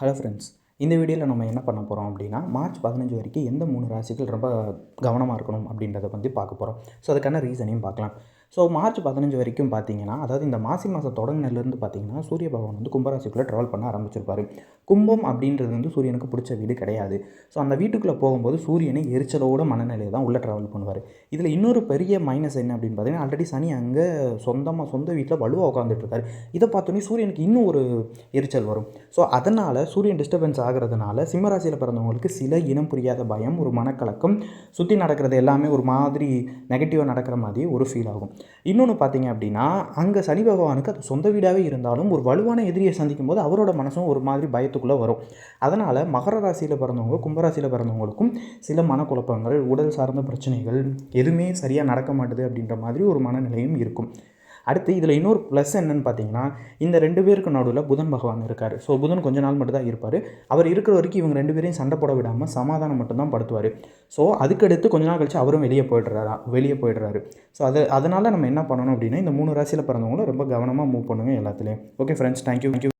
Hello friends, இந்த வீடியோவில் நம்ம என்ன பண்ண போகிறோம் அப்படின்னா, மார்ச் 15 வரைக்கும் எந்த 3 ராசிகள் ரொம்ப கவனமாக இருக்கணும் அப்படின்றத பற்றி பார்க்க போகிறோம். ஸோ அதுக்கான ரீசனையும் பார்க்கலாம். ஸோ மார்ச் 15 வரைக்கும் பார்த்தீங்கன்னா, அதாவது இந்த மாதம் தொடங்கினதுலேருந்து பார்த்தீங்கன்னா, சூரிய பகவான் வந்து கும்பராசிக்குள்ளே ட்ராவல் பண்ண ஆரம்பிச்சிருப்பார். கும்பம் அப்படின்றது வந்து சூரியனுக்கு பிடிச்ச வீடு கிடையாது. ஸோ அந்த வீட்டுக்குள்ளே போகும்போது சூரியனை எரிச்சலோட மனநிலையை தான் உள்ளே ட்ராவல் பண்ணுவார். இதில் இன்னொரு பெரிய மைனஸ் என்ன அப்படின்னு பார்த்தீங்கன்னா, ஆல்ரெடி சனி அங்கே சொந்த வீட்டில் வலுவாக உட்காந்துட்டு இருக்காரு. இதை பார்த்தோன்னே சூரியனுக்கு இன்னும் ஒரு எரிச்சல் வரும். ஸோ அதனால் சூரியன் டிஸ்டர்பன்ஸ் ஆகிறதுனால சிம்மராசியில் பிறந்தவங்களுக்கு சில இனம் புரியாத பயம், ஒரு மனக்கலக்கம், சுற்றி நடக்கிறது எல்லாமே ஒரு மாதிரி நெகட்டிவாக நடக்கிற மாதிரி ஒரு ஃபீல் ஆகும். இன்னொன்று பார்த்தீங்க அப்படின்னா, அங்கே சனி பகவானுக்கு அது சொந்த வீடாகவே இருந்தாலும் ஒரு வலுவான எதிரியை சந்திக்கும் போது அவரோட மனசும் ஒரு மாதிரி பயத்துக்குள்ளே வரும். அதனால் மகர ராசியில் பிறந்தவங்க, கும்பராசியில் பிறந்தவங்களுக்கும் சில மனக்குழப்பங்கள், உடல் சார்ந்த பிரச்சனைகள், எதுவுமே சரியாக நடக்க மாட்டுது அப்படின்ற மாதிரி ஒரு மனநிலையும் இருக்கும். அடுத்து இதில் இன்னொரு ப்ளஸ் என்னென்னு பார்த்தீங்கன்னா, இந்த 2 பேருக்கு நடுவில் புதன் பகவான் இருக்கார். ஸோ புதன் கொஞ்ச நாள் மட்டும் தான் இருப்பார். அவர் இருக்கிற வரைக்கும் இவங்க 2 பேரையும் சண்டை போட விடாமல் சமாதானம் மட்டும்தான் படுத்துவார். ஸோ அதுக்கடுத்து கொஞ்ச நாள் கழிச்சு அவரும் வெளியே போயிடுறாரு. ஸோ அதனால் நம்ம என்ன பண்ணணும் அப்படின்னா, இந்த 3 ராசியில் பிறந்தவங்களும் ரொம்ப கவனமாக மூவ் பண்ணுங்கள் எல்லாத்துலேயும். Okay friends, thank you.